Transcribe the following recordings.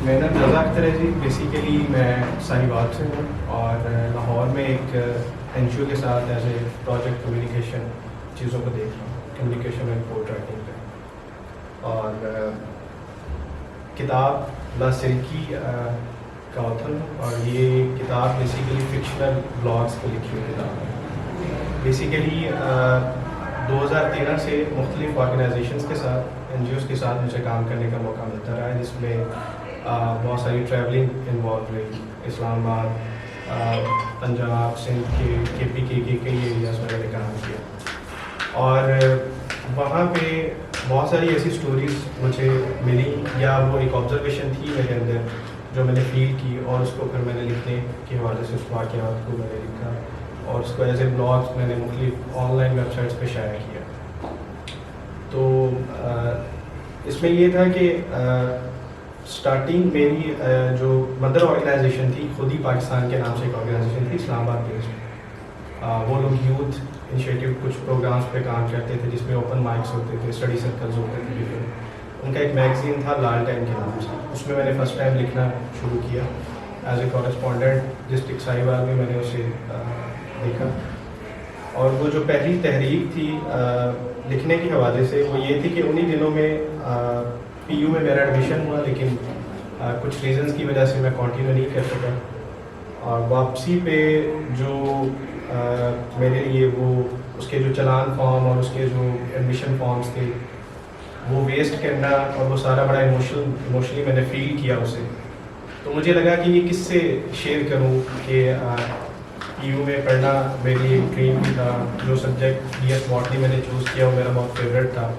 میرا نام رضا اختر ہے جی. بیسیکلی میں ساہیوال سے ہوں اور لاہور میں ایک این جی او کے ساتھ ایز اے پروجیکٹ کمیونیکیشن چیزوں کو دیکھ رہا ہوں, کمیونیکیشن اینڈ رپورٹ رائٹنگ پہ. اور کتاب لا سلکی کا آتھر ہوں, اور یہ کتاب بیسیکلی فکشنل بلاگس پہ لکھی ہوئی کتاب ہے. بیسیکلی 2013 سے مختلف آرگنائزیشنس کے ساتھ, این جی اوز کے ساتھ مجھے کام کرنے کا موقع ملتا رہا ہے, جس میں بہت ساری ٹریولنگ انوالو رہی. اسلام آباد, پنجاب, سندھ کے پی کے کئی ایریاز میں نے کام کیا, اور وہاں پہ بہت ساری ایسی اسٹوریز مجھے ملی, یا وہ ایک آبزرویشن تھی میرے اندر جو میں نے فیل کی, اور اس کو پھر میں نے لکھنے کے حوالے سے اس واقعات کو میں نے لکھا, اور اس کو ایز اے بلاگ میں نے مختلف آن لائن ویب سائٹس پہ شائع کیا. تو اس میں یہ تھا کہ اسٹارٹنگ میری جو مدر آرگنائزیشن تھی, خود ہی پاکستان کے نام سے ایک آرگنائزیشن تھی, اسلام آباد بیسڈ. وہ لوگ یوتھ انیشیٹو کچھ پروگرامس پہ کام کرتے تھے, جس میں اوپن مائکس ہوتے تھے, اسٹڈی سرکلز ہوتے تھے. ان کا ایک میگزین تھا لال ٹائم کے نام سے, اس میں نے فرسٹ ٹائم لکھنا شروع کیا as a correspondent. District Sahiwal میں نے اسے لکھا, اور وہ جو پہلی تحریک تھی لکھنے کے حوالے سے وہ یہ تھی کہ انہی دنوں میں پی یو میں میرا ایڈمیشن ہوا, لیکن کچھ ریزنس کی وجہ سے میں کنٹینیو نہیں کر سکا. اور واپسی پہ جو میرے لیے وہ اس کے جو چلان فارم اور اس کے جو ایڈمیشن فارمس تھے وہ ویسٹ کرنا, اور وہ سارا بڑا ایموشنلی میں نے فیل کیا اسے. تو مجھے لگا کہ یہ کس سے شیئر کروں, کہ پی یو میں پڑھنا میری ایک ڈریم بھی تھا. جو سبجیکٹ بی ایس باٹنی میں نے چوز کیا وہ میرا بہت فیوریٹ تھا.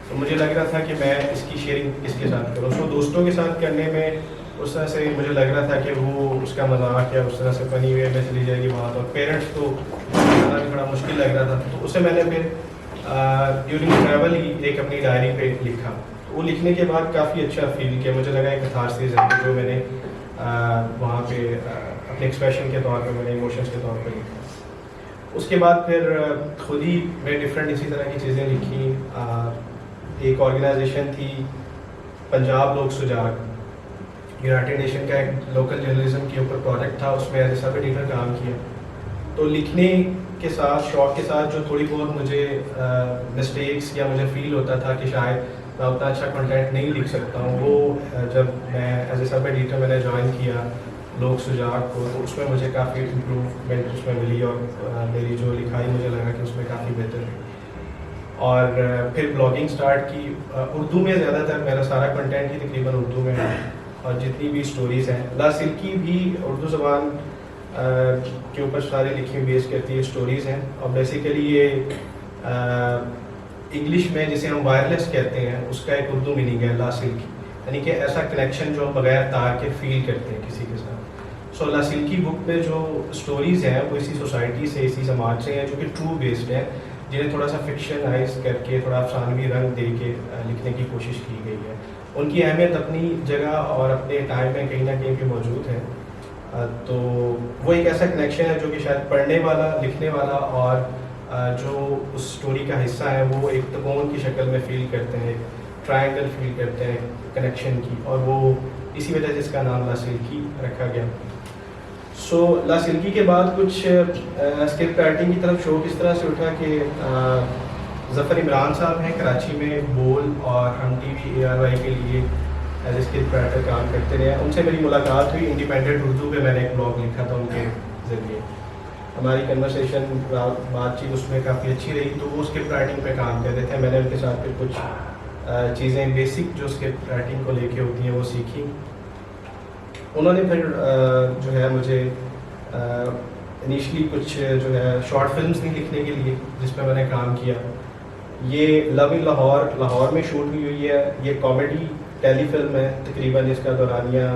تو مجھے لگ رہا تھا کہ میں اس کی شیئرنگ کس کے ساتھ کروں. سو دوستوں کے ساتھ کرنے میں اس طرح سے مجھے لگ رہا تھا کہ وہ اس کا مذاق یا اس طرح سے فنی وے میں چلی جائے گی بات, اور پیرنٹس تو بتانا بھی بڑا مشکل لگ رہا تھا. تو اسے میں نے پھر ڈیورنگ ٹریول ہی ایک اپنی ڈائری پہ لکھا. وہ لکھنے کے بعد کافی اچھا فیل کیا, مجھے لگا ایک کتھارسس ہے جو میں نے وہاں پہ اپنے ایکسپریشن کے طور پہ میں نے ایموشنس کے طور پہ لکھا. اس کے بعد پھر خود ہی میں ڈفرینٹ اسی طرح کی چیزیں لکھی. ایک آرگنائزیشن تھی پنجاب لوک سجاگ, یونائٹیڈ نیشن کا ایک لوکل جرنلزم کے اوپر پروجیکٹ تھا, اس میں ایز اے سب ایڈیٹر کام کیا. تو لکھنے کے ساتھ, شوق کے ساتھ, جو تھوڑی بہت مجھے مسٹیکس یا مجھے فیل ہوتا تھا کہ شاید میں اتنا اچھا کنٹینٹ نہیں لکھ سکتا ہوں, وہ جب میں ایز اے سب ایڈیٹر میں نے جوائن کیا لوک سجاگ کو, تو اس میں مجھے کافی امپروومنٹ اس میں ملی, اور میری جو لکھائی مجھے لگا کہ اس میں کافی بہتر ہے. اور پھر بلاگنگ سٹارٹ کی. اردو میں زیادہ تر میرا سارا کنٹینٹ ہی تقریباً اردو میں ہے, اور جتنی بھی اسٹوریز ہیں لا سلکی بھی اردو زبان کے اوپر سارے لکھی ہوئی بیس کرتی ہے اسٹوریز ہیں. اور بیسیکلی یہ انگلش میں جسے ہم وائرلیس کہتے ہیں اس کا ایک اردو میننگ ہے لا سلکی, یعنی کہ ایسا کنیکشن جو بغیر تار کے فیل کرتے ہیں کسی کے ساتھ. سو لا سلکی بک میں جو اسٹوریز ہیں وہ اسی سوسائٹی سے, اسی سماج سے ہیں, جو کہ ٹرو بیسڈ ہیں, جنہیں تھوڑا سا فکشنائز کر کے تھوڑا افسانوی رنگ دے کے لکھنے کی کوشش کی گئی ہے. ان کی اہمیت اپنی جگہ اور اپنے ٹائم میں کہیں نہ کہیں پہ موجود ہے. تو وہ ایک ایسا کنیکشن ہے جو کہ شاید پڑھنے والا, لکھنے والا اور جو اس اسٹوری کا حصہ ہے وہ ایک تکون کی شکل میں فیل کرتے ہیں, ایک ٹرائنگل فیل کرتے ہیں کنیکشن کی, اور وہ اسی وجہ سے اس کا نام لا سلکی رکھا گیا. سو لا سلکی کے بعد کچھ اسکرپٹ رائٹنگ کی طرف شوق اس طرح سے اٹھا کہ ظفر عمران صاحب ہیں کراچی میں, بول اور ہم ٹی وی ARY کے لیے ایز اے اسکرپٹ رائٹر کام کرتے رہے. ان سے میری ملاقات ہوئی, انڈیپینڈنٹ اردو پہ میں نے ایک بلاگ لکھا تھا ان کے ذریعے. ہماری کنورسیشن بات چیت اس میں کافی اچھی رہی. تو وہ اسکرپٹ رائٹنگ پہ کام کر رہے تھے, میں نے ان کے ساتھ پھر کچھ چیزیں بیسک جو اسکرپٹ رائٹنگ کو لے کے ہوتی ہیں وہ سیکھی. انہوں نے پھر جو ہے مجھے انیشلی کچھ جو ہے شارٹ فلمس نہیں لکھنے کے لیے, جس پہ میں نے کام کیا. یہ لو ان لاہور, لاہور میں شوٹ ہوئی ہے. یہ کامیڈی ٹیلی فلم ہے, تقریباً اس کا دورانیہ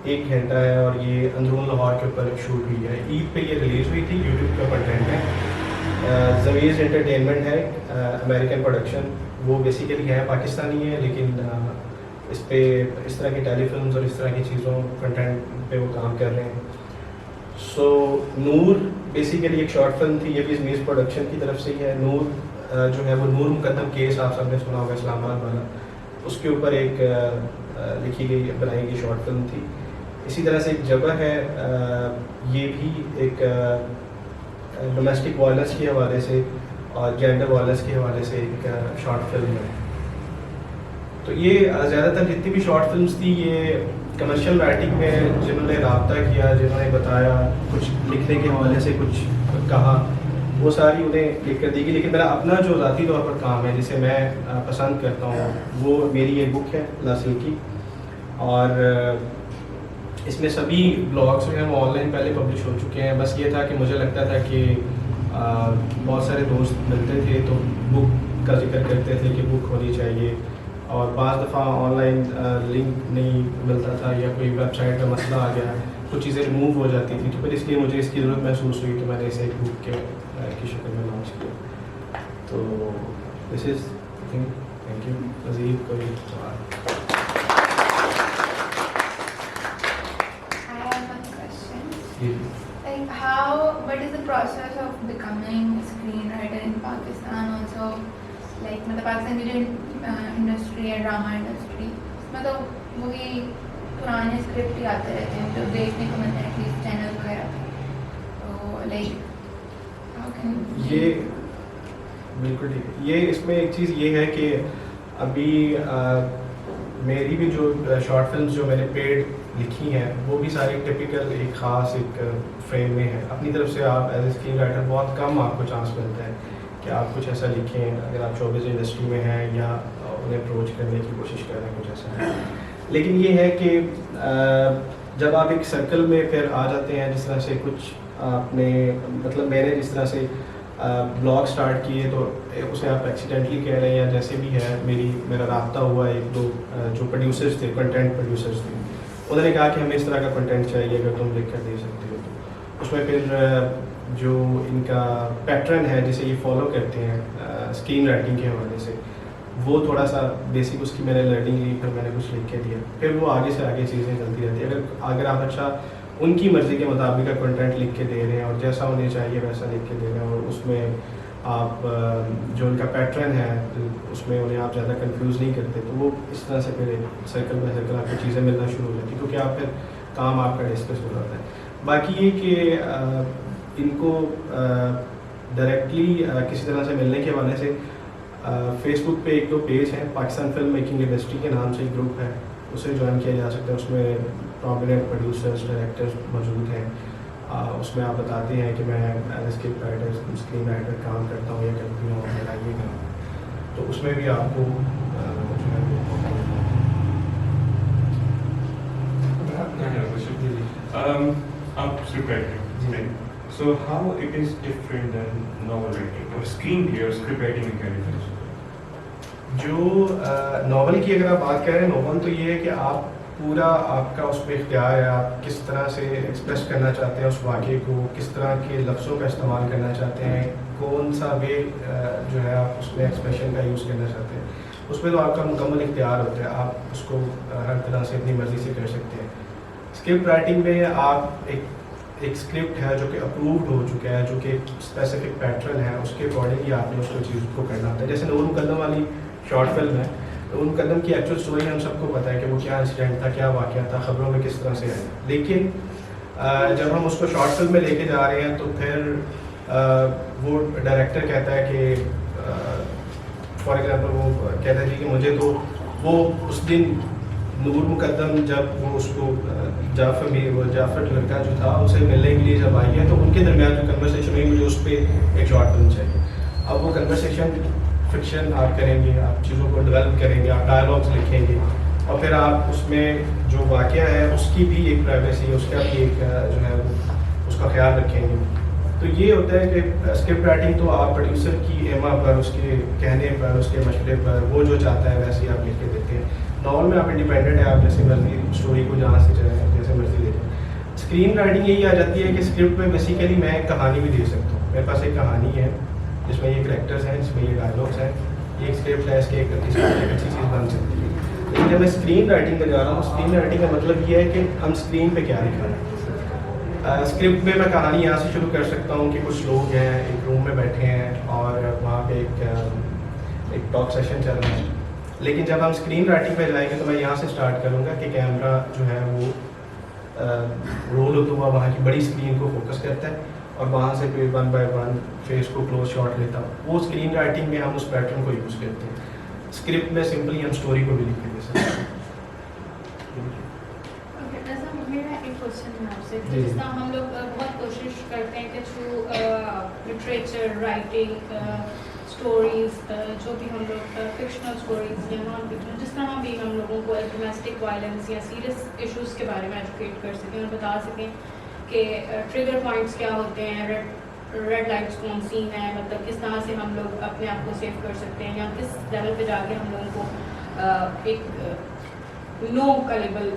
1 گھنٹہ ہے, اور یہ اندرون لاہور کے اوپر شوٹ ہوئی ہے. عید پہ یہ ریلیز ہوئی تھی, یوٹیوب کا کنٹینٹ ہے. زمیز انٹرٹینمنٹ ہے, امریکن پروڈکشن. وہ بیسیکلی ہے پاکستانی ہے, لیکن اس پہ اس طرح کی ٹیلی فلمز اور اس طرح کی چیزوں کنٹینٹ پہ وہ کام کر رہے ہیں. سو نور بیسیکلی ایک شارٹ فلم تھی, یہ بھی زمیز پروڈکشن کی طرف سے ہی ہے. نور جو ہے وہ نور مقدم کیس آپ سب نے سنا ہوگا اسلام آباد والا, اس کے اوپر ایک لکھی گئی بنائی گئی شارٹ فلم تھی. اسی طرح سے ایک جگہ ہے, یہ بھی ایک ڈومیسٹک وائلنس کے حوالے سے اور جینڈر وائلنس کے حوالے سے ایک شارٹ فلم ہے. تو یہ زیادہ تر جتنی بھی شارٹ فلمس تھی یہ کمرشل رائٹنگ میں جنہوں نے رابطہ کیا, جنہوں نے بتایا, کچھ لکھنے کے حوالے سے کچھ کہا, وہ ساری انہیں لکھ کر دی گئی. لیکن میرا اپنا جو ذاتی طور پر کام ہے جسے میں پسند کرتا ہوں وہ میری ایک بک ہے لاسل کی, اور اس میں سبھی بلاگس جو ہیں وہ آن لائن پہلے پبلش ہو چکے ہیں. بس یہ تھا کہ مجھے لگتا تھا کہ بہت سارے دوست ملتے تھے تو بک کا ذکر کرتے تھے کہ بک ہونی چاہیے, اور بعض دفعہ آن لائن لنک نہیں ملتا تھا یا کوئی ویب سائٹ کا مسئلہ آ گیا, کچھ چیزیں ریموو ہو جاتی تھی. تو پھر اس لیے مجھے اس کی ضرورت محسوس ہوئی تو میں نے اسے ایک بک کی شکل میں لانچ کیا. تو دس از تھینک یو. مزید کوئی سوال؟ Like what is the process of becoming a screenwriter in Pakistan also? Like مطلب پاکستان کی جو انڈسٹری ہے, ڈرامہ انڈسٹری, اس میں تو وہی پرانے اسکرپٹ ہی آتے رہتے ہیں جو دیکھنے کو ملتے ہیں ایٹ لیسٹ چینل وغیرہ پہ. تو لائک یہ بالکل ٹھیک ہے. یہ اس میں ایک چیز یہ ہے کہ ابھی میری بھی جو شارٹ فلمس جو میں نے پیڈ لکھی ہیں وہ بھی ساری ٹپیکل ایک خاص ایک فریم میں ہے. اپنی طرف سے آپ ایز اے اسکرین رائٹر بہت کم آپ کو چانس ملتا ہے کہ آپ کچھ ایسا لکھیں اگر آپ شوبز انڈسٹری میں ہیں یا انہیں اپروچ کرنے کی کوشش کر رہے ہیں کچھ ایسا ہے. لیکن یہ ہے کہ جب آپ ایک سرکل میں پھر آ جاتے ہیں, جس طرح سے کچھ آپ نے مطلب میں نے جس طرح سے بلاگ سٹارٹ کیے تو اسے آپ ایکسیڈنٹلی کہہ رہے ہیں یا جیسے بھی ہے, میرا رابطہ ہوا ایک دو جو پروڈیوسرز تھے, کنٹینٹ پروڈیوسرز تھے, انہوں نے کہا کہ ہمیں اس طرح کا کنٹینٹ چاہیے, اگر تم لکھ کر دے سکتے ہو. تو اس میں پھر جو ان کا پیٹرن ہے جسے یہ فالو کرتے ہیں اسکرین رائٹنگ کے حوالے سے, وہ تھوڑا سا بیسک اس کی میں نے لرننگ لی, پھر میں نے کچھ لکھ کے دیا, پھر وہ آگے سے آگے چیزیں چلتی رہتی ہیں. اگر آپ اچھا ان کی مرضی کے مطابق کا کنٹینٹ لکھ کے دے رہے ہیں اور جیسا انہیں چاہیے ویسا لکھ کے دے رہے ہیں, اور اس میں آپ جو ان کا پیٹرن ہے اس میں انہیں آپ زیادہ کنفیوز نہیں کرتے, تو وہ اس طرح سے پھر سرکل بائی سرکل آپ کو چیزیں ملنا شروع ہو جاتی, کیونکہ آپ پھر کام آپ کا ڈسکس ہو جاتا ہے. باقی یہ کہ ان کو ڈائریکٹلی کسی طرح سے ملنے کے حوالے سے فیس بک پہ ایک دو پیج ہیں, پاکستان فلم میکنگ انڈسٹری کے نام سے ایک گروپ ہے, اسے جوائن کیا جا سکتا ہے. اس میں پرومیننٹ پروڈیوسرز ڈائریکٹرز موجود ہیں. اس میں آپ بتاتے ہیں کہ میں as a script writer screen writer کام کرتا ہوں یا کرتی ہوں, میرا یہ کام, تو اس میں بھی آپ کو آپ script writing, so how it is different than novel writing or screenplay or script writing میں کیا ڈفرینس ہے؟ جو ناول کی اگر آپ بات کریں, ناول تو یہ ہے کہ آپ پورا آپ کا اس پہ اختیار ہے, آپ کس طرح سے ایکسپریس کرنا چاہتے ہیں اس واقعے کو, کس طرح کے لفظوں کا استعمال کرنا چاہتے ہیں, کون سا وے جو ہے آپ اس میں ایکسپریشن کا یوز کرنا چاہتے ہیں, اس میں تو آپ کا مکمل اختیار ہوتا ہے, آپ اس کو ہر طرح سے اپنی مرضی سے کر سکتے ہیں. اسکرپٹ رائٹنگ میں آپ ایک اسکرپٹ ہے جو کہ اپرووڈ ہو چکا ہے, جو کہ اسپیسیفک پیٹرن ہے, اس کے اکارڈنگ ہی آپ نے اس کو چیز کو کرنا ہوتا ہے. جیسے نور مقدم والی شارٹ فلم ہے, نور مقدم کی ایکچوئل اسٹوری ہم سب کو پتہ ہے کہ وہ کیا انسیڈنٹ تھا, کیا واقعہ تھا, خبروں میں کس طرح سے آیا. لیکن جب ہم اس کو شارٹ فلم میں لے کے جا رہے ہیں تو پھر وہ ڈائریکٹر کہتا ہے کہ فار ایگزامپل وہ کہتا ہے کہ مجھے تو وہ اس دن نور مقدم جب وہ اس کو جعفر لڑکا جو تھا اسے ملنے کے لیے جب آئی ہے تو ان کے درمیان جو کنورسیشن ہوئی, مجھے اس پہ ایک شارٹ فلم چاہیے. اب وہ کنورسیشن فکشن آپ کریں گے, آپ چیزوں کو ڈیولپ کریں گے, آپ ڈائلاگس لکھیں گے, اور پھر آپ اس میں جو واقعہ ہے اس کی بھی ایک پرائیویسی, اس کا بھی ایک جو ہے اس کا خیال رکھیں گے. تو یہ ہوتا ہے کہ اسکرپٹ رائٹنگ تو آپ پروڈیوسر کی ایما پر, اس کے کہنے پر, اس کے مشورے پر, وہ جو چاہتا ہے ویسے ہی آپ لکھ کے دیتے ہیں. ناول میں آپ انڈیپینڈنٹ ہیں, آپ جیسے مرضی اسٹوری کو جہاں سے چاہیں جیسے مرضی دیکھیں. اسکرین رائٹنگ یہی آ جاتی ہے کہ اسکرپٹ میں بیسیکلی میں ایک کہانی بھی دے سکتا ہوں. میرے پاس ایک کہانی ہے جس میں یہ کریکٹرز ہیں, جس میں یہ ڈائلاگس ہیں, یہ ایک اسکرپٹ ہے, اس کے ایک اچھی چیز بن سکتی ہے. لیکن جب میں اسکرین رائٹنگ پہ جا رہا ہوں, اسکرین رائٹنگ کا مطلب یہ ہے کہ ہم اسکرین پہ کیا لکھ رہے ہیں. اسکرپٹ میں کہانی یہاں سے شروع کر سکتا ہوں کہ کچھ لوگ ہیں ایک روم میں بیٹھے ہیں اور وہاں پہ ایک ٹاک سیشن چل رہا ہے, لیکن جب ہم اسکرین رائٹنگ پہ جائیں گے تو میں یہاں سے اسٹارٹ کروں گا کہ کیمرہ جو ہے وہ رول ہوتا ہوا وہاں کی بڑی اسکرین کو فوکس کرتا ہے اور وہاں سے پھر 1 by 1 فیس کو کلوز شاٹ لیتا ہوں. وہ اسکرین رائٹنگ میں ہم اس پیٹرن کو یوز کرتے ہیں. اسکرپٹ میں سمپلی ہم اسٹوری کو بھی لکھ کے دے سکتے ہیں. میرا ایک کوشچن ہے آپ سے جی. جس طرح ہم لوگ بہت کوشش کرتے ہیں کہ تھرو لٹریچر رائٹنگ اسٹوریز جو بھی ہم لوگ فکشنل اسٹوریز یا نان فکشنل جس طرح بھی ہم لوگوں کو ڈومیسٹک وائلنس یا سیریس ایشوز کے بارے میں ایجوکیٹ کر سکیں اور بتا سکیں کہ ٹریگر پوائنٹس کیا ہوتے ہیں, ریڈ لائٹس کون سی ہیں, مطلب کس طرح سے ہم لوگ اپنے آپ کو سیو کر سکتے ہیں یا کس لیول پہ جا کے ہم لوگوں کو ایک نو کا لیبل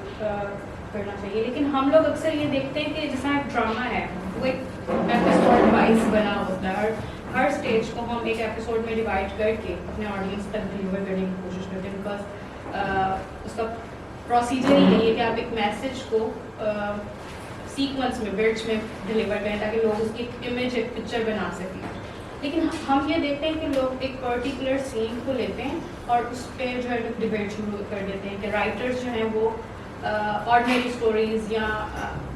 کرنا چاہیے. لیکن ہم لوگ اکثر یہ دیکھتے ہیں کہ جیسا ایک ڈرامہ ہے وہ ایک ایپیسوڈ وائز بنا ہوتا ہے اور ہر اسٹیج کو ہم ایک ایپیسوڈ میں ڈیوائڈ کر کے اپنے آڈینس تک ڈلیور کرنے کی کوشش کرتے ہیں. بیکاز اس کا پروسیجر ہی یہی ہے کہ آپ ایک میسیج کو سیکوینس میں بٹس میں ڈلیور کریں تاکہ لوگ اس کی امیج ایک پکچر بنا سکیں. لیکن ہم یہ دیکھتے ہیں کہ لوگ ایک پرٹیکولر سین کو لیتے ہیں اور اس پہ جو ہے ڈبیٹ شروع کر دیتے ہیں کہ رائٹرز جو ہیں وہ آرڈنری اسٹوریز یا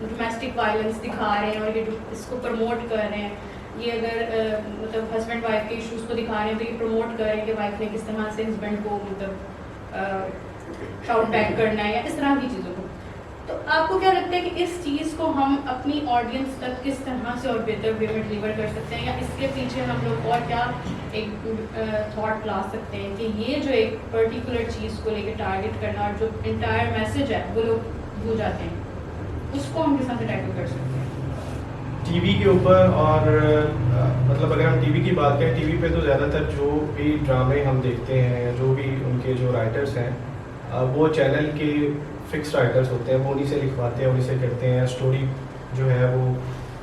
ڈومیسٹک وائلنس دکھا رہے ہیں اور یہ اس کو پروموٹ کر رہے ہیں. یہ اگر مطلب ہسبینڈ وائف کے ایشوز کو دکھا رہے ہیں تو یہ پروموٹ کر رہے ہیں کہ وائف نے کس طرح سے ہسبینڈ کو مطلب شاؤٹ بیک کرنا ہے یا اس طرح کی چیزوں کو. تو آپ کو کیا لگتا ہے کہ اس چیز کو ہم اپنی آڈینس تک کس طرح سے اور بہتر وے میں ڈلیور کر سکتے ہیں یا اس کے پیچھے ہم لوگ اور کیا ایک تھاٹ لا سکتے ہیں کہ یہ جو ایک پرٹیکولر چیز کو لے کے ٹارگیٹ کرنا اور جو انٹائر میسیج ہے وہ لوگ بھول جاتے ہیں, اس کو ہم کس طرح سے ٹیکل کر سکتے ہیں؟ ٹی وی کے اوپر اور مطلب اگر ہم ٹی وی کی بات کریں, ٹی وی پہ تو زیادہ تر جو بھی ڈرامے ہم دیکھتے ہیں جو بھی ان کے جو رائٹرس ہیں وہ چینل کے فکس رائٹرس ہوتے ہیں, وہ انہیں سے لکھواتے ہیں, انہیں سے کرتے ہیں. اسٹوری جو ہے وہ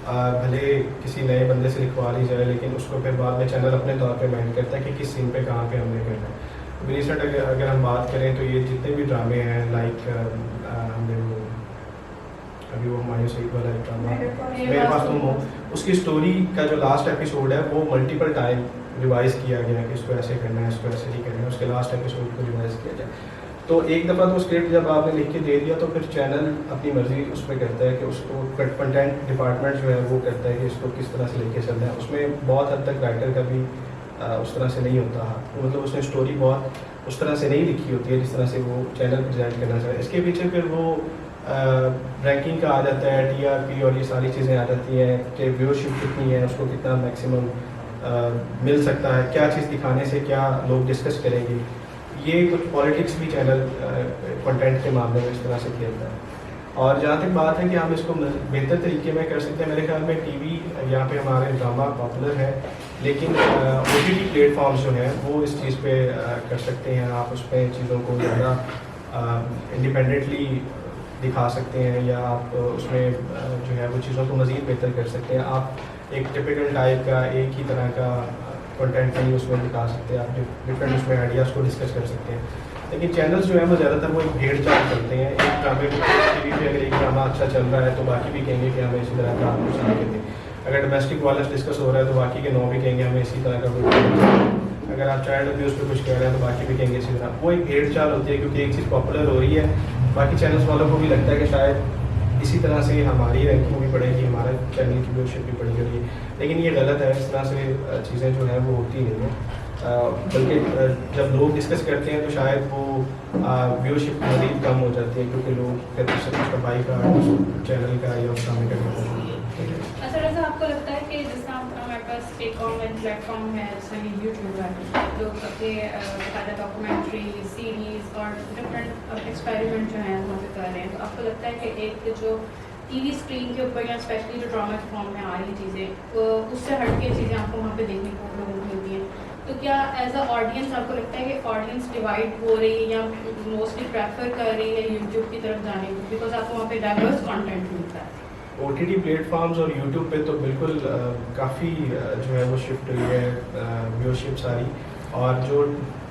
بھلے کسی نئے بندے سے لکھوا لی جائے لیکن اس کو پھر بعد میں چینل اپنے طور پہ مینڈ کرتا ہے کہ کس سین پہ کہاں پہ ہم نے کرنا ہے. ریسنٹ اگر ہم بات کریں تو یہ جتنے بھی ڈرامے ہیں لائک ہم نے وہ ابھی وہ ہمایوں سعید والا ایک ڈرامہ میرے پاس تم ہو, اس کی اسٹوری کا جو لاسٹ ایپیسوڈ ہے وہ ملٹیپل ٹائم ریوائز کیا گیا کہ اس کو ایسے کرنا ہے, اس کو ایسے نہیں کرنا ہے, اس کے لاسٹ ایپیسوڈ کو ریوائز کیا جائے. تو ایک دفعہ تو اسکرپٹ جب آپ نے لکھ کے دے دیا تو پھر چینل اپنی مرضی اس پہ کرتا ہے کہ اس کو کنٹینٹ ڈپارٹمنٹ جو ہے وہ کرتا ہے کہ اس کو کس طرح سے لے کے چلنا ہے. اس میں بہت حد تک رائٹر کا بھی اس طرح سے نہیں ہوتا, مطلب اس نے اسٹوری بہت اس طرح سے نہیں لکھی ہوتی ہے جس طرح سے وہ چینل پریزنٹ کرنا چاہے. اس کے پیچھے پھر وہ رینکنگ کا آ جاتا ہے, ٹی آر پی اور یہ ساری چیزیں آ جاتی ہیں کہ ویورشپ کتنی ہے, اس کو کتنا میکسیمم مل سکتا ہے, کیا چیز دکھانے سے کیا لوگ ڈسکس کریں گے. یہ کچھ پالیٹکس بھی چینل کنٹینٹ کے معاملے میں اس طرح سے کھیلتا ہے. اور جہاں تک بات ہے کہ ہم اس کو بہتر طریقے میں کر سکتے ہیں, میرے خیال میں ٹی وی یہاں پہ ہمارے ڈرامہ پاپولر ہے لیکن O T T platforms جو ہیں وہ اس چیز پہ کر سکتے ہیں. آپ اس پہ چیزوں کو زیادہ انڈیپینڈنٹلی دکھا سکتے ہیں یا آپ اس میں جو ہے وہ چیزوں کو مزید بہتر کر سکتے ہیں. آپ ایک ٹپیکل ٹائپ کا ایک ہی طرح کا کنٹینٹ نہیں اس میں دکھا سکتے, آپ ڈفرینٹ اس میں آئیڈیاز کو ڈسکس کر سکتے ہیں. لیکن چینلز جو ہیں وہ زیادہ تر وہ ایک بھیڑ چال کرتے ہیں. ایک ڈرامے ٹی وی پہ اگر ایک ڈرامہ اچھا چل رہا ہے تو باقی بھی کہیں گے کہ ہمیں اسی طرح کا آپ کچھ نہیں کہتے. اگر ڈومیسٹک وائلنس ڈسکس ہو رہا ہے تو باقی کے 9 بھی کہیں گے ہمیں اسی طرح کا کچھ. اگر آپ چائلڈ ابیوز پہ کچھ کہہ رہے ہیں تو باقی بھی کہیں گے اسی طرح. وہ ایک بھیڑ چال ہوتی ہے کیونکہ ایک چیز پاپولر ہو رہی ہے, باقی چینلز والوں کو بھی لگتا ہے کہ شاید اسی طرح سے ہماری رینکنگ بھی بڑھے گی, ہمارا چینل کی ویورشپ بھی بڑھ گئی. لیکن یہ غلط ہے, اس طرح سے چیزیں جو ہیں وہ ہوتی نہیں ہیں. بلکہ جب لوگ ڈسکس کرتے ہیں تو شاید وہ ویورشپ مزید کم ہو جاتی ہے کیونکہ لوگ کہتے ہیں بھائی کا چینل کا یا اس کام کا. اچھا ایسا آپ کو لگتا ہے کہ جس طرح ہمارے پاس ایک آن لائن پلیٹ فارم ہے جیسے یوٹیوب ہے, لوگ اپنے باقاعدہ ڈاکومنٹری سیریز اور ڈفرینٹ ایکسپیریمنٹ جو ہیں وہاں پہ کر رہے ہیں, تو آپ کو لگتا ہے کہ ایک جو ٹی وی اسکرین کے اوپر یا اسپیشلی جو ڈرامہ کے فارم میں آ رہی چیزیں اس سے ہٹ کے چیزیں آپ کو وہاں پہ دیکھنے کو لوگوں کو ملتی ہیں, تو کیا ایز اے آڈینس آپ کو لگتا ہے کہ آڈینس ڈیوائڈ ہو رہی ہے یا موسٹلی پریفر کر رہی ہے یوٹیوب کی طرف جانے کو بیکاز آپ کو وہاں پہ ڈائیورس کانٹینٹ ملتا ہے؟ O T T platforms اور یوٹیوب پہ تو بالکل کافی جو ہے وہ شفٹ ہوئی ہے ویورشپ ساری, اور جو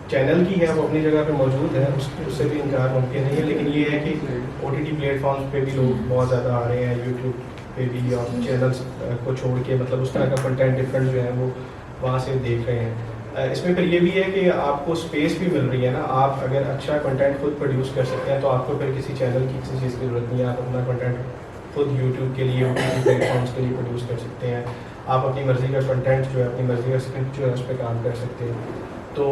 چینل کی ہے وہ اپنی جگہ پہ موجود ہے, اس سے بھی انکار ممکن نہیں ہے. لیکن یہ ہے کہ O T T platforms پہ بھی لوگ بہت زیادہ آ رہے ہیں, یوٹیوب پہ بھی, اور چینلس کو چھوڑ کے مطلب اس طرح کا کنٹینٹ ڈفرینٹ جو ہے وہ وہاں سے دیکھ رہے ہیں. اس میں پھر یہ بھی ہے کہ آپ کو اسپیس بھی مل رہی ہے نا. آپ اگر اچھا کنٹینٹ خود پروڈیوس کر سکتے ہیں تو آپ کو پھر کسی چینل کی کسی چیز کی ضرورت نہیں ہے. آپ اپنا کنٹینٹ خود یوٹیوب کے لیے پلیٹ فارمس کے لیے پروڈیوس کر سکتے ہیں. آپ اپنی مرضی کا کنٹینٹ جو ہے اپنی مرضی کا اسکرپٹ جو ہے اس پہ کام کر سکتے ہیں. تو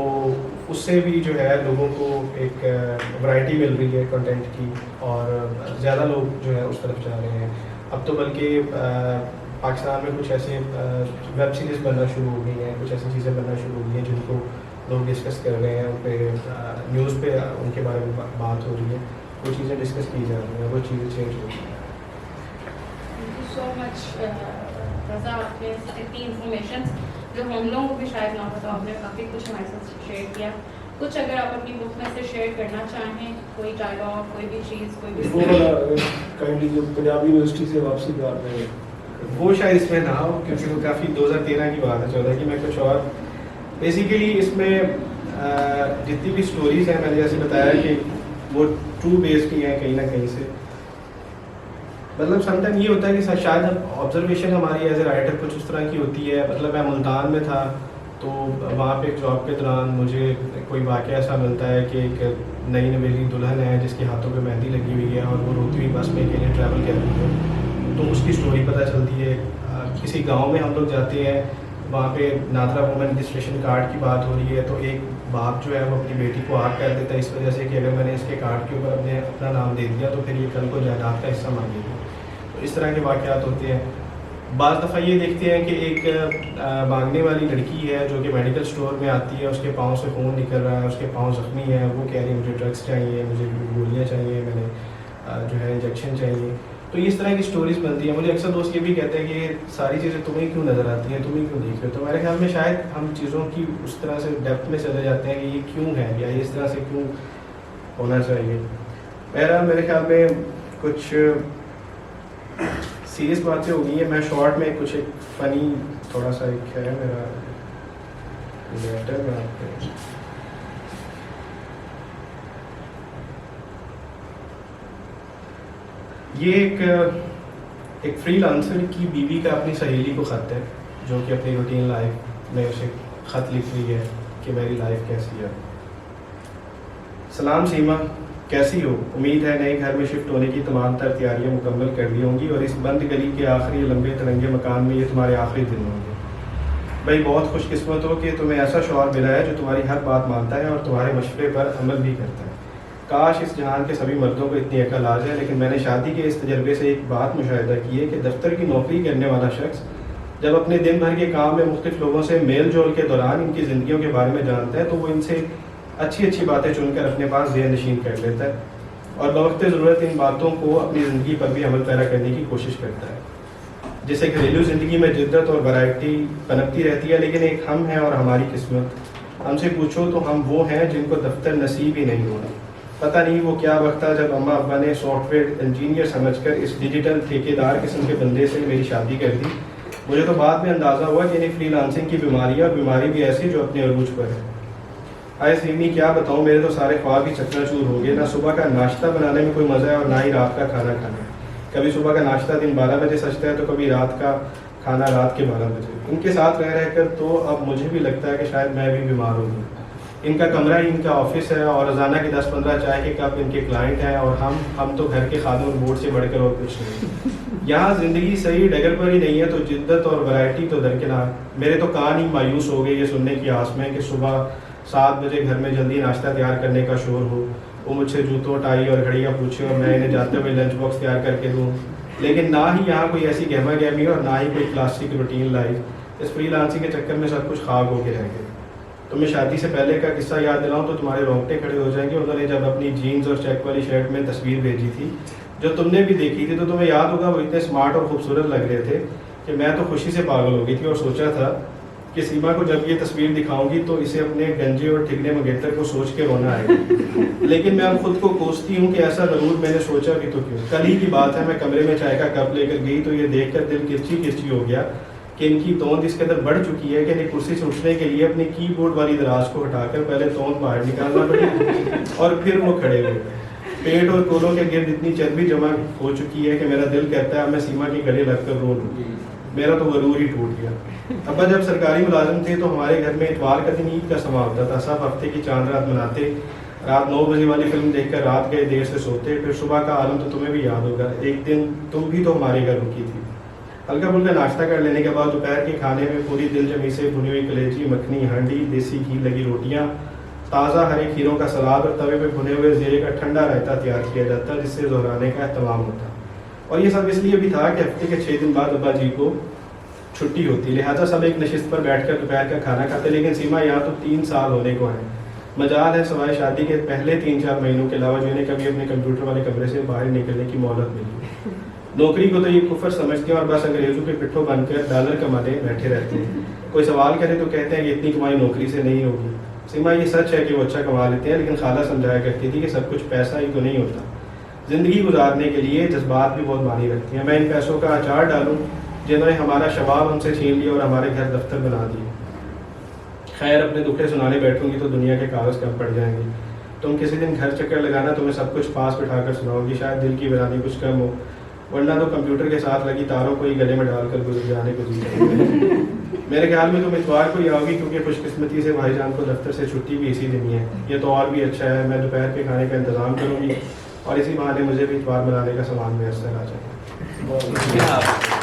اس سے بھی جو ہے لوگوں کو ایک ورائٹی مل رہی ہے کنٹینٹ کی اور زیادہ لوگ جو ہے اس طرف جا رہے ہیں. اب تو بلکہ پاکستان میں کچھ ایسے ویب سیریز بننا شروع ہو گئی ہیں, کچھ ایسی چیزیں بننا شروع ہو گئی ہیں جن کو لوگ ڈسکس کر رہے ہیں, ان پہ نیوز پہ ان کے بارے میں بات ہو رہی ہے, وہ چیزیں ڈسکس کی جا رہی ہیں, وہ چیزیں چینج ہو رہی ہیں. تھینک یو سو مچ رضا, آپ نے اتنی انفارمیشن جو ہم لوگوں کو بھی شاید نہ پتا, آپ نے کافی کچھ ہمارے ساتھ شیئر کیا. کچھ اگر آپ اپنی بک میں سے شیئر کرنا چاہیں, کوئی ڈائلاگ, کوئی بھی چیز, کوئی بھی کائنڈلی جو پنجاب یونیورسٹی سے واپسی کے بعد میں وہ شاید اس میں نہ ہو کیونکہ وہ کافی 2013 کی بات ہے, 14 کی. میں کچھ اور بیسیکلی اس میں جتنی بھی اسٹوریز ہیں میں نے جیسے بتایا کہ وہ ٹرو بیسڈ ہی ہیں کہیں نہ کہیں سے. مطلب سم ٹائم یہ ہوتا ہے کہ شاید آبزرویشن ہماری ایز اے رائٹر کچھ اس طرح کی ہوتی ہے. مطلب میں ملتان میں تھا تو وہاں پہ ایک جاب کے دوران مجھے کوئی واقعہ ایسا ملتا ہے کہ ایک نئی نویلی دلہن ہے جس کے ہاتھوں پہ مہندی لگی ہوئی ہے اور وہ روتی ہوئی بس میں اکیلے ٹریول کر رہی ہے, تو اس کی اسٹوری پتہ چلتی ہے. کسی گاؤں میں ہم لوگ جاتے ہیں, وہاں پہ نادرا وومن رجسٹریشن کارڈ کی بات ہو رہی ہے, تو ایک باپ جو ہے وہ اپنی بیٹی کو آگ کر دیتا ہے اس وجہ سے کہ اگر میں نے اس کے کارڈ کے اوپر اپنا نام دے دیا تو پھر یہ کل کو جائیداد کا حصہ مانگے گی. تو اس طرح کے واقعات ہوتے ہیں. بعض دفعہ یہ دیکھتے ہیں کہ ایک مانگنے والی لڑکی ہے جو کہ میڈیکل اسٹور میں آتی ہے, اس کے پاؤں سے خون نکل رہا ہے, اس کے پاؤں زخمی ہیں, وہ کہہ رہی ہے مجھے ڈرگس چاہیے, مجھے گولیاں چاہیے, میں نے جو ہے انجیکشن چاہیے. تو اس طرح کی اسٹوریز بنتی ہیں. مجھے اکثر دوست یہ بھی کہتے ہیں کہ یہ ساری چیزیں تمہیں کیوں نظر آتی ہیں, تمہیں کیوں دیکھ رہے ہو. تو میرے خیال میں شاید ہم چیزوں کی اس طرح سے ڈیپتھ میں چلے جاتے ہیں کہ یہ کیوں ہے یا یہ اس طرح سے کیوں ہونا چاہیے. بہرحال میرے خیال میں کچھ سیریس باتیں ہو گئی ہیں. میں شارٹ میں کچھ ایک فنی تھوڑا سا ایک ہے میرا لیٹر میں آپ کو یہ ایک فری لانسر کی بیوی کا اپنی سہیلی کو خط ہے جو کہ اپنی روٹین لائف میں اسے خط لکھ رہی ہے کہ میری لائف کیسی ہے. سلام سیما, کیسی ہو؟ امید ہے نئے گھر میں شفٹ ہونے کی تمام تر تیاریاں مکمل کر لی ہوں گی اور اس بند گلی کے آخری لمبے ترنگے مکان میں یہ تمہارے آخری دن ہوں گے. بھائی بہت خوش قسمت ہو کہ تمہیں ایسا شوہر ملا ہے جو تمہاری ہر بات مانتا ہے اور تمہارے مشورے پر عمل بھی کرتا ہے. کاش اس جہان کے سبھی مردوں کو اتنی عقل آ جائے, لیکن میں نے شادی کے اس تجربے سے ایک بات مشاہدہ کی ہے کہ دفتر کی نوکری کرنے والا شخص جب اپنے دن بھر کے کام میں مختلف لوگوں سے میل جول کے دوران ان کی زندگیوں کے بارے میں جانتا ہے تو وہ ان سے اچھی اچھی باتیں چن کر اپنے پاس ذہن نشین کر لیتا ہے اور بوقت ضرورت ان باتوں کو اپنی زندگی پر بھی عمل پیرا کرنے کی کوشش کرتا ہے. جیسے گھریلو زندگی میں جدت اور ورائٹی پنپتی رہتی ہے, لیکن ایک ہم ہیں اور ہماری قسمت. ہم سے پوچھو تو ہم وہ ہیں جن کو دفتر نصیب ہی نہیں ہونا. پتہ نہیں وہ کیا وقت تھا جب اماں ابا نے سافٹ ویئر انجینئر سمجھ کر اس ڈیجیٹل ٹھیکیدار قسم کے بندے سے میری شادی کر دی. مجھے تو بعد میں اندازہ ہوا کہ انہیں فری لانسنگ کی بیماری ہے اور بیماری بھی ایسی جو اپنے عروج پر ہے. آئے سیمی کیا بتاؤں, میرے تو سارے خواب ہی چکنا چور ہو گئے. نہ صبح کا ناشتہ بنانے میں کوئی مزہ ہے اور نہ ہی رات کا کھانا کھانا. کبھی صبح کا ناشتہ دن 12 بجے سجتا ہے تو کبھی رات کا کھانا رات کے 12 بجے. ان کے ساتھ رہ کر تو اب مجھے بھی لگتا ہے کہ شاید میں بھی بیمار ہو گئی. ان کا کمرہ ہی ان کا آفس ہے اور روزانہ کے 10-15 چائے کے کپ ان کے کلائنٹ ہیں اور ہم تو گھر کے خادم بورڈ سے بڑھ کر اور کچھ نہیں. یہاں زندگی صحیح ڈگر پر ہی نہیں ہے تو جدت اور ورائٹی تو درکنار. میرے تو کان ہی مایوس ہو گئے یہ سننے کی آس میں کہ صبح 7 بجے گھر میں جلدی ناشتہ تیار کرنے کا شور ہو, وہ مجھ سے جوتوں ٹائی اور گھڑیاں پوچھے اور میں انہیں جاتے ہوئے لنچ باکس تیار کر کے دوں. لیکن نہ ہی یہاں کوئی ایسی گہما گہمی اور نہ ہی کوئی کلاسک روٹین لائف. اس فری لانسنگ کے چکر میں سب کچھ خاک ہو کے رہ گئے. تمہیں شادی سے پہلے کا قصہ یاد دلاؤں تو تمہارے رونگٹے کھڑے ہو جائیں گے. انہوں نے جب اپنی جینز اور چیک والی شرٹ میں تصویر بھیجی تھی جو تم نے بھی دیکھی تھی تو تمہیں یاد ہوگا وہ اتنے اسمارٹ اور خوبصورت لگ رہے تھے کہ میں تو خوشی سے پاگل ہو گئی تھی اور سوچا تھا کہ سیما کو جب یہ تصویر دکھاؤں گی تو اسے اپنے گنجے اور ٹھگنے مگیتر کو سوچ کے رونا آئے گا. لیکن میں اب خود کو کوستی ہوں کہ ایسا ضرور میں نے سوچا بھی تو کیوں. کل ہی کی بات ہے, میں کمرے میں چائے کا کپ لے کر گئی تو یہ دیکھ کر دل کرچی ہو گیا کہ ان کی توند اس قدر بڑھ چکی ہے کہ انہیں کرسی سے اٹھنے کے لیے اپنے کی بورڈ والی دراز کو ہٹا کر پہلے توند باہر نکالنا پڑی اور پھر وہ کھڑے ہوئے. پیٹ اور کولوں کے گرد اتنی چربی جمع ہو چکی ہے کہ میرا دل کہتا ہے اب میں سیما کے گلے لگ کر رو لوں. میرا تو غرور ہی ٹوٹ گیا. ابا جب سرکاری ملازم تھے تو ہمارے گھر میں اتوار کا دن عید کا سما ہوتا تھا. سب ہفتے کی چاند رات مناتے, رات 9 بجے والی فلم دیکھ کر رات گئے دیر سے سوتے. پھر صبح کا عالم تو تمہیں بھی یاد ہوگا, ایک دن تم بھی تو ہمارے گھر رکی تھی. ہلکا پھلکا ناشتہ کر لینے کے بعد دوپہر کے کھانے میں پوری دل جمی سے بھنی ہوئی کلیجی, مکھنی ہانڈی, دیسی گھی لگی روٹیاں, تازہ ہرے کھیروں کا سلاد اور توے پہ بھنے ہوئے زیرے کا ٹھنڈا رائتا تیار کیا جاتا جس سے دہرانے کا اہتمام ہوتا. اور یہ سب اس لیے بھی تھا کہ ہفتے کے 6 دن بعد ابا جی کو چھٹی ہوتی, لہٰذا سب ایک نشست پر بیٹھ کر دوپہر کا کھانا کھاتے. لیکن سیما یہاں تو 3 سال ہونے کو ہیں. مجال ہے سوائے شادی کے پہلے 3-4 مہینوں کے علاوہ جنہیں کبھی اپنے کمپیوٹر والے کمرے سے باہر نکلنے کی مہلت ملی. نوکری کو تو یہ کفر سمجھتے ہیں اور بس انگریزوں کے پٹھوں بن کر ڈالر کمانے بیٹھے رہتے ہیں. کوئی سوال کرے تو کہتے ہیں کہ اتنی کمائی نوکری سے نہیں ہوگی. سیما یہ سچ ہے کہ وہ اچھا کما لیتے ہیں, لیکن خالہ سمجھایا کرتی تھی کہ سب کچھ پیسہ ہی تو نہیں ہوتا. زندگی گزارنے کے لیے جذبات بھی بہت معنی رکھتی ہیں. میں ان پیسوں کا اچار ڈالوں جنہوں نے ہمارا شباب ہم سے چھین لیا اور ہمارے گھر دفتر بنا دیے. خیر, اپنے دکھڑے سنانے بیٹھوں گی تو دنیا کے کاغذ کم پڑ جائیں گے. تم کسی دن گھر چکر لگانا, تمہیں سب کچھ پاس بٹھا کر سناؤ گی, شاید دل کی برادری کچھ کم ہو, ورنہ تو کمپیوٹر کے ساتھ لگی تاروں کو ہی گلے میں ڈال کر گزر جانے کو جی جائے. میرے خیال میں تم اتوار کو ہی آؤ گی, کیونکہ خوش قسمتی سے بھائی جان کو دفتر سے چھٹی بھی اسی دن ہی ہے. یہ تو اور بھی اچھا ہے, میں دوپہر کے کھانے کا انتظام کروں گی اور اسی بہانے مجھے بھی اتوار منانے کا سامان میسر آ جائے.